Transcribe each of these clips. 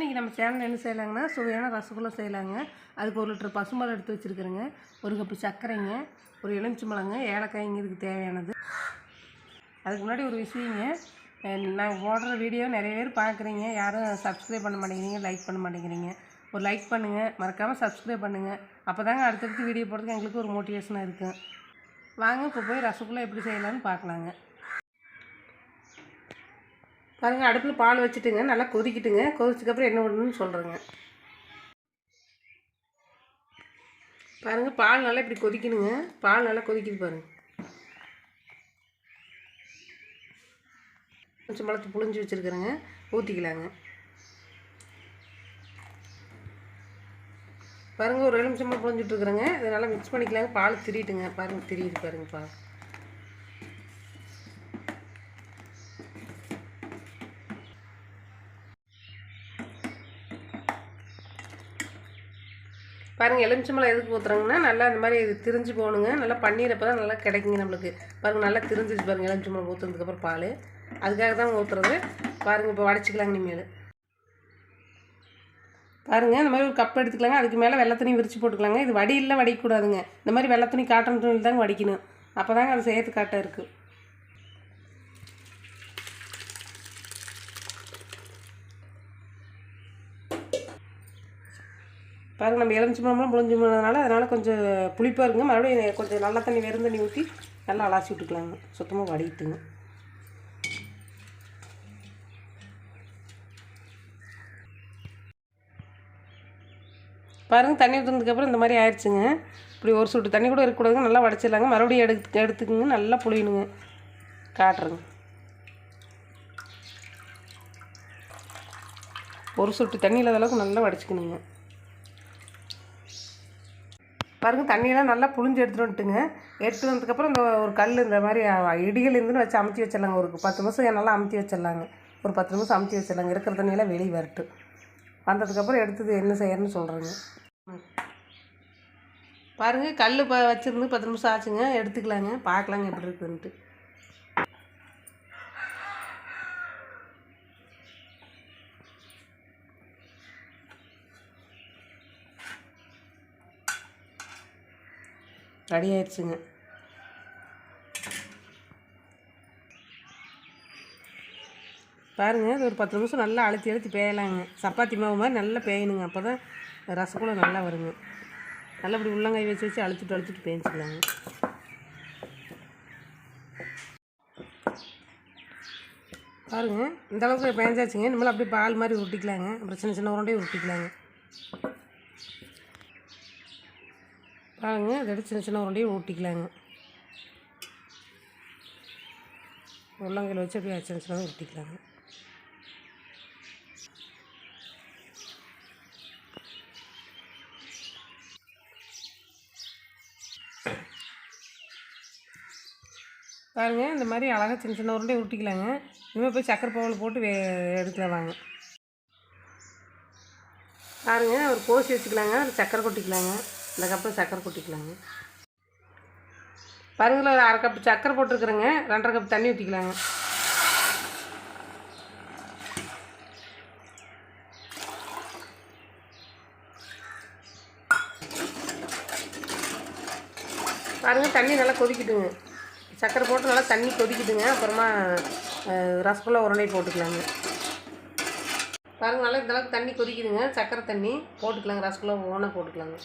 இன்றைக்கி நம்ம சேனல் என்ன செய்யலாங்கன்னா சுவையான ரசகுல்லா செய்யலாங்க. அதுக்கு 1 லிட்டர் பசும்பால் எடுத்து வச்சுருக்குறேங்க. 1 கப்பு சர்க்கரைங்க, ஒரு எலுமிச்சம்பழங்க, ஏலக்காய்ங்க இதுக்கு தேவையானது. அதுக்கு முன்னாடி ஒரு விஷயங்க, நான் போடுற வீடியோ நிறைய பேர் பார்க்குறீங்க, யாரும் சப்ஸ்கிரைப் பண்ண மாட்டேங்கிறீங்க, லைக் பண்ண மாட்டேங்கிறீங்க. ஒரு லைக் பண்ணுங்கள், மறக்காமல் சப்ஸ்கிரைப் பண்ணுங்கள். அப்போ தாங்க அடுத்தடுத்து வீடியோ போடுறதுக்கு எங்களுக்கு ஒரு மோட்டிவேஷனாக இருக்கும். வாங்க இப்போ போய் ரசகுல்லா எப்படி செய்யலாம்னு பார்க்கலாங்க. பாருங்கள், அடுப்பில் பால் வச்சுட்டுங்க, நல்லா கொதிக்கிட்டுங்க. கொதிச்சதுக்கப்புறம் என்ன பண்ணணும்னு சொல்கிறேங்க. பாருங்கள், பால் நல்லா இப்படி கொதிக்கணுங்க. பால் நல்லா கொதிக்குது பாருங்கள். கொஞ்சம் பழத்தை புழிஞ்சு வச்சுருக்குறேங்க, ஊற்றிக்கலாங்க. பாருங்கள், ஒரு எலுமிச்சம்பழம் புழிஞ்சிட்ருக்குறேங்க. இதை நல்லா மிக்ஸ் பண்ணிக்கலாங்க. பால் திரிட்டுங்க. பாருங்கள், திரியுது பாருங்கள் பால். பாருங்கள், எலுமிச்சம்பழம் எதுக்கு ஊற்றுறாங்கன்னா நல்லா இந்த மாதிரி இது திரிஞ்சு போகணுங்க. நல்லா பன்னீர் அப்போ தான் நல்லா கிடைக்குங்க நம்மளுக்கு. பாருங்கள், நல்லா திரிஞ்சிச்சு பாருங்கள் எலுமிச்சம்பழம் ஊற்றுனதுக்கப்புறம் பால். அதுக்காக தான் ஊற்றுறது. பாருங்கள், இப்போ வடைச்சிக்கலாங்க இனிமேல். பாருங்கள், இந்த மாதிரி ஒரு கப் எடுத்துக்கலாங்க. அதுக்கு மேலே வெள்ளை துணி விரித்து போட்டுக்கலாங்க. இது வடியெல்லாம் வடிக்கக்கூடாதுங்க. இந்த மாதிரி வெள்ளை துணி காட்டன் துணி தாங்க வடிக்கணும். அப்போ தாங்க அது சேர்த்து காட்டாக இருக்குது. பாருங்கள், நம்ம எலுமிச்சம்பழம்லாம் புழிஞ்சு போனதுனால அதனால் கொஞ்சம் புளிப்பாக இருக்குங்க. மறுபடியும் கொஞ்சம் நல்ல தண்ணி வெறும் தண்ணி ஊற்றி நல்லா அலாசி விட்டுக்கலாங்க. சுத்தமாக வடிட்டுங்க. பாருங்கள், தண்ணி ஊற்றுனதுக்கப்புறம் இந்த மாதிரி ஆயிடுச்சுங்க. இப்படி ஒரு சொட்டு தண்ணி கூட இருக்கக்கூடாதுங்க. நல்லா வடிச்சிடலாங்க. மறுபடியும் எடுத்துக்குங்க. நல்லா புளியணுங்க. காட்டுறேங்க. ஒரு சொட்டு தண்ணி இல்லாத அளவுக்கு நல்லா வடிச்சிக்கணுங்க. பாருங்கள், தண்ணியெல்லாம் நல்லா புழிஞ்சு எடுத்துகிட்டு வந்துட்டுங்க. எடுத்துகிட்டு வந்ததுக்கப்புறம் இந்த ஒரு கல் இந்த மாதிரி இடிகள் இருந்துன்னு வச்சு அமுத்தி வச்சிடலாங்க. ஒரு 10 நிமிஷம் நல்லா அமுத்தி வச்சிடலாங்க. ஒரு 10 நிமிஷம் அமுத்தி வச்சிடலாங்க. இருக்கிற தண்ணியெல்லாம் வெளியே வரட்டு. வந்ததுக்கப்புறம் எடுத்தது என்ன செய்யணும்னு சொல்கிறேங்க. பாருங்கள், கல் வச்சுருந்து 10 நிமிஷம் ஆச்சுங்க. எடுத்துக்கலாங்க. பார்க்கலாங்க எப்படி இருக்குதுன்ட்டு. ரெடி ஆயிடுச்சுங்க. பாருங்கள், இது ஒரு 10 நிமிஷம் நல்லா அழுத்தி பேயலாங்க. சப்பாத்தி மாவு மாதிரி நல்லா பேயணுங்க. அப்போ தான் ரசகுல்லா நல்லா வருங்க. நல்லா இப்படி உள்ளங்காய் வச்சு அழுத்திட்டு பேஞ்சிக்கலாங்க. பாருங்கள், இந்த அளவுக்கு பேஞ்சாச்சுங்க. இனிமேல் அப்படியே பால் மாதிரி உருட்டிக்கலாங்க. அப்புறம் சின்ன உருண்டையும் உருட்டிக்கலாங்க. பாருங்கள், இதை எடுத்து சின்ன உருண்டையும் ஊட்டிக்கலாங்க. உள்ளங்கையில் வச்சு அப்படியே சின்னதாக ஊட்டிக்கலாங்க. பாருங்கள், இந்த மாதிரி அழகாக சின்ன உருண்டையும் ஊட்டிக்கலாங்க. இனிமேல் போய் சக்கரை பாவில் போட்டு எடுக்கலாம் வாங்க. பாருங்கள், ஒரு கோசி வச்சுக்கலாங்க. ஒரு சக்கரை கொட்டிக்கலாங்க. இந்த கப்பில் சக்கரை கொட்டிக்கலாங்க. பாருங்கள், ஒரு 1/2 கப்பு சக்கரை போட்டுருக்குறேங்க. 2.5 கப் தண்ணி ஊற்றிக்கலாங்க. பாருங்கள், தண்ணி நல்லா கொதிக்கிட்டுங்க. சக்கரை போட்டு நல்லா தண்ணி கொதிக்கிட்டுங்க. அப்புறமா ரசகுல்லா உருண்டை போட்டுக்கலாங்க. பாருங்கள், நல்லா இந்தளவுக்கு தண்ணி கொதிக்குதுங்க. சக்கரை தண்ணி போட்டுக்கலாங்க. ரசகுல்லா ஓனாக போட்டுக்கலாங்க.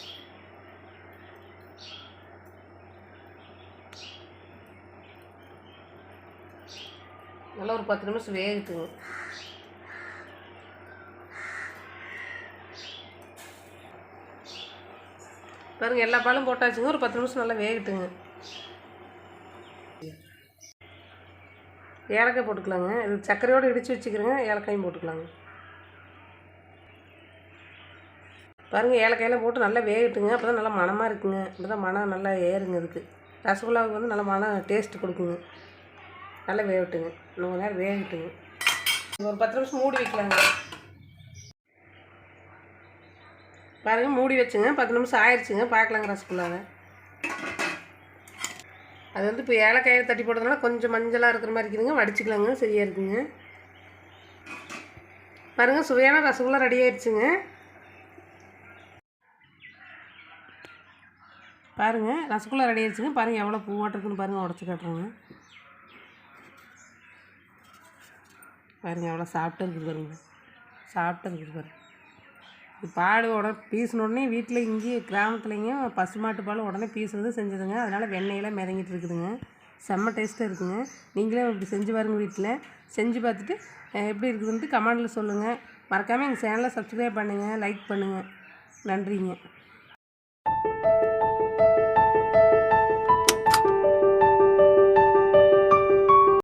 நல்லா ஒரு 10 நிமிஷம் வேகட்டுங்க. பாருங்கள், எல்லா பாலும் போட்டாச்சுங்க. ஒரு 10 நிமிஷம் நல்லா வேகட்டுங்க. ஏலக்காய் போட்டுக்கலாங்க. இது சர்க்கரையோடு இடித்து வச்சுக்கிறேங்க. ஏலக்காயும் போட்டுக்கலாங்க. பாருங்கள், ஏலக்காயெல்லாம் போட்டு நல்லா வேகட்டுங்க. அப்போ தான் நல்லா மணமாக இருக்குங்க. அப்போ தான் மனம் நல்லா ஏறுங்க. இதுக்கு ரசகுல்லாவுக்கு வந்து நல்லா மனம் டேஸ்ட்டு கொடுக்குங்க. நல்லா வேகட்டுங்க. இன்னும் கொஞ்ச நேரம் வேகட்டுங்க. ஒரு 10 நிமிஷம் மூடி வைக்கலாங்க. பாருங்கள், மூடி வச்சுங்க. 10 நிமிஷம் ஆயிடுச்சுங்க. பார்க்கலாங்க ரசகுல்லாவை. அது வந்து இப்போ ஏலக்காயை தட்டி போட்டதுனால கொஞ்சம் மஞ்சளாக இருக்கிற மாதிரி இருக்குதுங்க. வடிச்சிக்கலாங்க. சரியாக இருக்குங்க. பாருங்கள், சுவையான ரசகுல்லா ரெடி ஆயிடுச்சுங்க. பாருங்கள், ரசகுல்லா ரெடி ஆயிடுச்சுங்க. பாருங்கள் எவ்வளோ பூவாட்டிருக்குன்னு பாருங்கள், உடச்சி காட்டுறோங்க. பாருங்கள் எவ்வளோ சாப்பிட்டு இருக்குது பாருங்கள், சாப்பிட்டு இருக்குது பாருங்கள். இது பால் பீசினோடனே வீட்டில் இங்கேயே கிராமத்துலேயும் பசுமாட்டு பால் உடனே பீசுறது செஞ்சதுங்க. அதனால் வெண்ணெயெல்லாம் மிதங்கிட்டு இருக்குதுங்க. செம்ம டேஸ்ட்டாக இருக்குதுங்க. நீங்களே இப்படி செஞ்சு பாருங்கள். வீட்டில் செஞ்சு பார்த்துட்டு எப்படி இருக்குதுன்ட்டு கமெண்டில் சொல்லுங்கள். மறக்காமல் எங்கள் சேனலை சப்ஸ்கிரைப் பண்ணுங்கள், லைக் பண்ணுங்கள். நன்றிங்க.